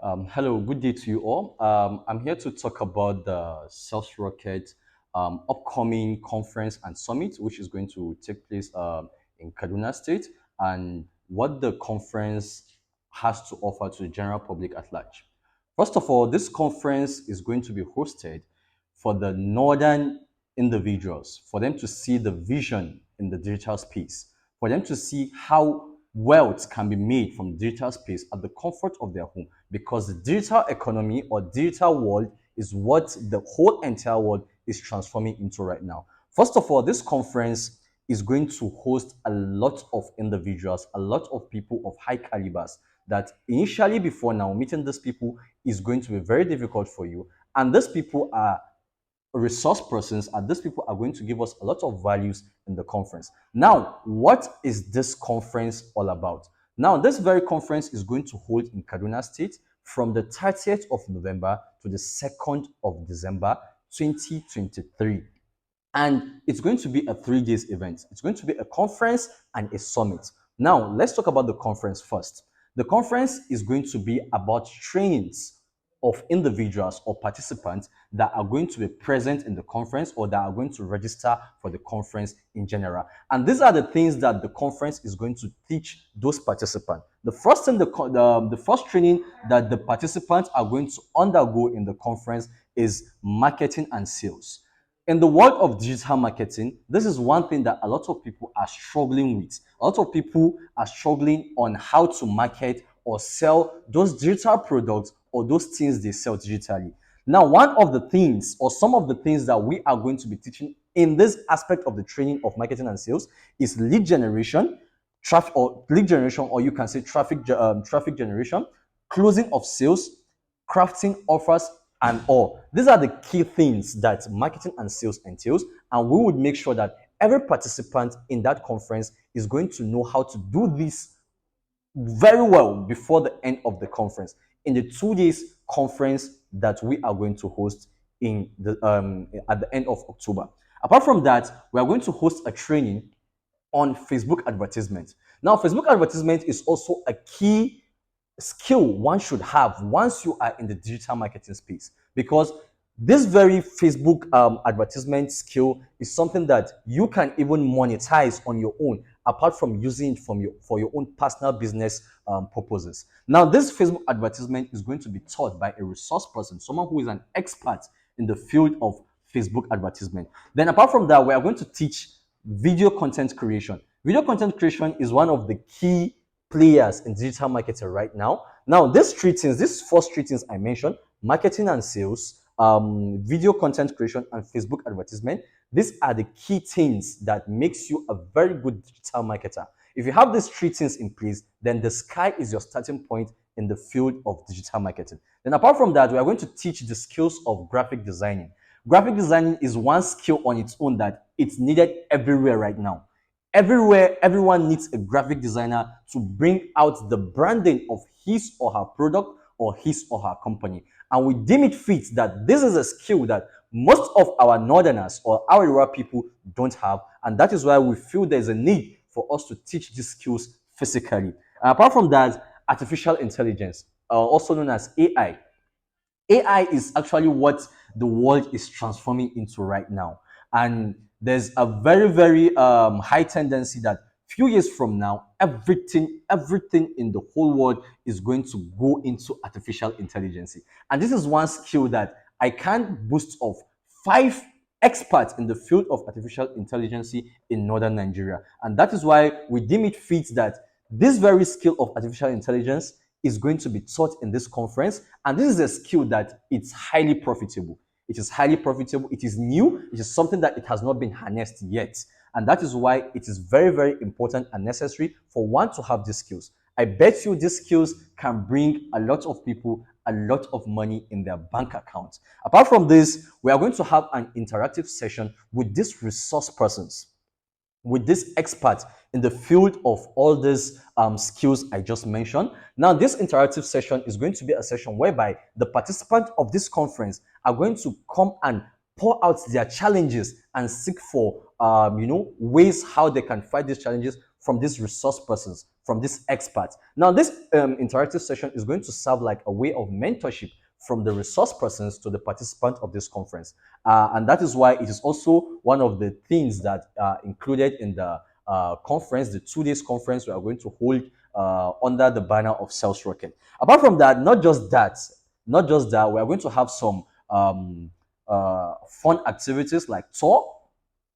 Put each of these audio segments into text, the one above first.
Hello, good day to you all. I'm here to talk about the Sales Rocket upcoming conference and summit, which is going to take place in Kaduna State, and what the conference has to offer to the general public at large. First of all, this conference is going to be hosted for the northern individuals, for them to see the vision in the digital space, for them to see how wealth can be made from digital space at the comfort of their home, because the digital economy or digital world is what the whole entire world is transforming into right now. First of all, this conference is going to host a lot of individuals, a lot of people of high calibers that initially before now meeting these people is going to be very difficult for you, and these people are resource persons, and these people are going to give us a lot of values in the conference. Now, what is this conference all about? Now, this very conference is going to hold in Kaduna State from the 30th of November to the 2nd of December 2023. And it's going to be a 3 days event. It's going to be a conference and a summit. Now, let's talk about the conference first. The conference is going to be about trainings of individuals or participants that are going to be present in the conference or that are going to register for the conference in general. And these are the things that the conference is going to teach those participants. The first thing, the first training that the participants are going to undergo in the conference is marketing and sales. In the world of digital marketing, this is one thing that a lot of people are struggling with. A lot of people are struggling on how to market or sell those digital products or those things they sell digitally. Now, one of the things or some of the things that we are going to be teaching in this aspect of the training of marketing and sales is lead generation, or you can say traffic generation, closing of sales, crafting offers, and all. These are the key things that marketing and sales entails, and we would make sure that every participant in that conference is going to know how to do this very well before the end of the conference, in the 2 days conference that we are going to host in the at the end of October. Apart from that, we are going to host a training on Facebook advertisement. Now, Facebook advertisement is also a key skill one should have once you are in the digital marketing space, because this very Facebook advertisement skill is something that you can even monetize on your own, apart from using it for your own personal business purposes. Now, this Facebook advertisement is going to be taught by a resource person, someone who is an expert in the field of Facebook advertisement. Then, apart from that, we are going to teach video content creation. Video content creation is one of the key players in digital marketing right now. Now, these first three things I mentioned, marketing and sales, video content creation, and Facebook advertisement, these are the key things that makes you a very good digital marketer. If you have these three things in place, then the sky is your starting point in the field of digital marketing. Then apart from that, we are going to teach the skills of graphic designing. Graphic designing is one skill on its own that it's needed everywhere right now. Everywhere, everyone needs a graphic designer to bring out the branding of his or her product or his or her company. And we deem it fit that this is a skill that most of our northerners or our Arewa people don't have. And that is why we feel there's a need for us to teach these skills physically. And apart from that, artificial intelligence, also known as AI. AI is actually what the world is transforming into right now. And there's a very, very high tendency that few years from now, everything in the whole world is going to go into artificial intelligence. And this is one skill that I can boast of five experts in the field of artificial intelligence in northern Nigeria. And that is why we deem it fit that this very skill of artificial intelligence is going to be taught in this conference. And this is a skill that it's highly profitable. It is highly profitable. It is new. It is something that it has not been harnessed yet. And that is why it is very, very important and necessary for one to have these skills. I bet you these skills can bring a lot of people a lot of money in their bank accounts. Apart from this, we are going to have an interactive session with these resource persons, with this expert in the field of all these skills I just mentioned. Now, this interactive session is going to be a session whereby the participants of this conference are going to come and pour out their challenges and seek for ways how they can fight these challenges from these resource persons, from these experts. Now, this interactive session is going to serve like a way of mentorship from the resource persons to the participant of this conference. And that is why it is also one of the things that are included in the conference, the 2 days conference we are going to hold under the banner of Sales Rocket. Apart from that, not just that, we are going to have some fun activities like tour,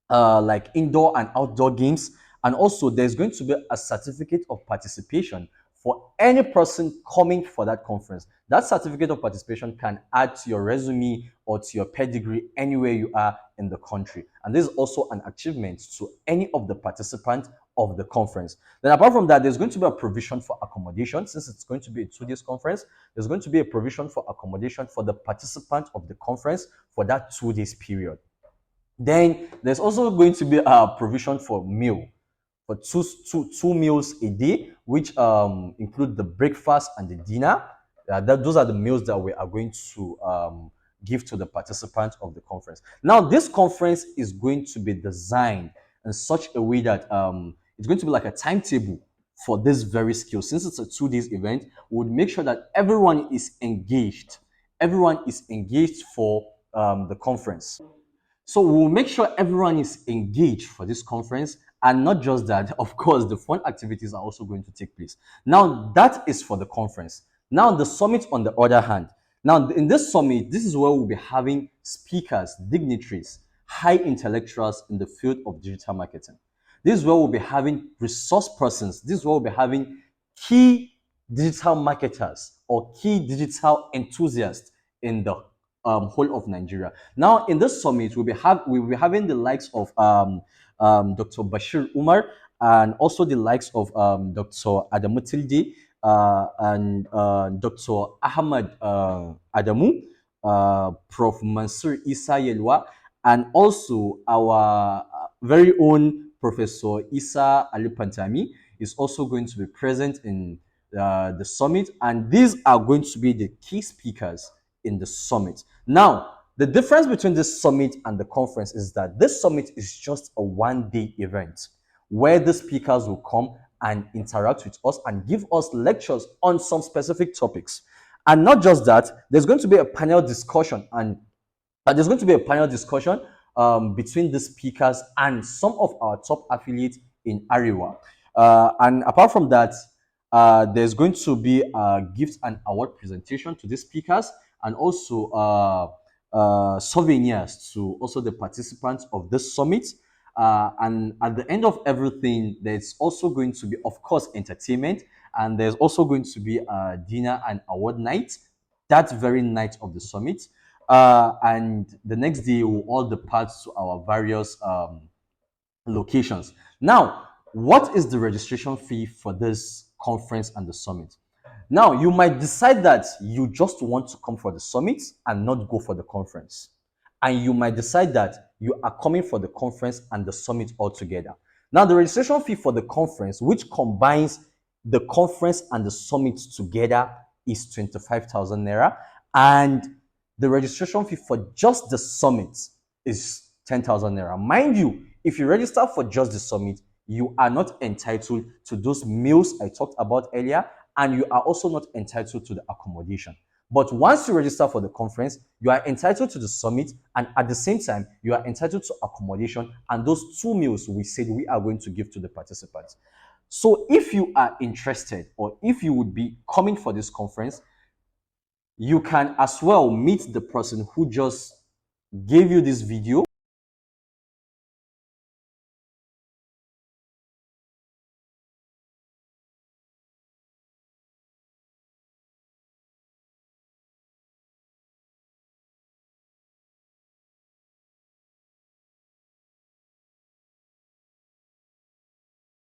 like indoor and outdoor games. And also, there's going to be a certificate of participation for any person coming for that conference. That certificate of participation can add to your resume or to your pedigree anywhere you are in the country. And this is also an achievement to any of the participants of the conference. Then, apart from that, there's going to be a provision for accommodation. Since it's going to be a 2 days conference, there's going to be a provision for accommodation for the participant of the conference for that 2 days period. Then there's also going to be a provision for meal, for two meals a day, which include the breakfast and the dinner. Those are the meals that we are going to give to the participants of the conference. Now, this conference is going to be designed in such a way that it's going to be like a timetable for this very skill. Since it's a 2 days event, we would make sure that everyone is engaged. Everyone is engaged for the conference. So we'll make sure everyone is engaged for this conference. And not just that, of course, the fun activities are also going to take place. Now, that is for the conference. Now, the summit, on the other hand, now in this summit, this is where we'll be having speakers, dignitaries, high intellectuals in the field of digital marketing. This is where we'll be having resource persons. This is where we'll be having key digital marketers or key digital enthusiasts in the whole of Nigeria. Now, in this summit, we'll be having the likes of Dr. Bashir Umar and also the likes of Dr. Adamu Tilde and Dr. Ahmad Adamu, Prof. Mansur Isa Yelwa, and also our very own Professor Isa Ali Pantami is also going to be present in the summit, and these are going to be the key speakers in the summit. Now, the difference between this summit and the conference is that this summit is just a 1 day event where the speakers will come and interact with us and give us lectures on some specific topics. And not just that, there's going to be a panel discussion, and there's going to be a panel discussion between the speakers and some of our top affiliates in Arewa. And apart from that, there's going to be a gift and award presentation to the speakers, and also souvenirs to also the participants of this summit. And at the end of everything, there's also going to be, of course, entertainment, and there's also going to be a dinner and award night that very night of the summit. And the next day, we'll all depart to our various locations. Now, what is the registration fee for this conference and the summit? Now, you might decide that you just want to come for the summit and not go for the conference. And you might decide that you are coming for the conference and the summit altogether. Now, the registration fee for the conference, which combines the conference and the summit together, is 25,000 naira. And the registration fee for just the summit is 10,000 naira. Mind you, if you register for just the summit, you are not entitled to those meals I talked about earlier, and you are also not entitled to the accommodation. But once you register for the conference, you are entitled to the summit, and at the same time, you are entitled to accommodation and those 2 meals we said we are going to give to the participants. So if you are interested, or if you would be coming for this conference, you can as well meet the person who just gave you this video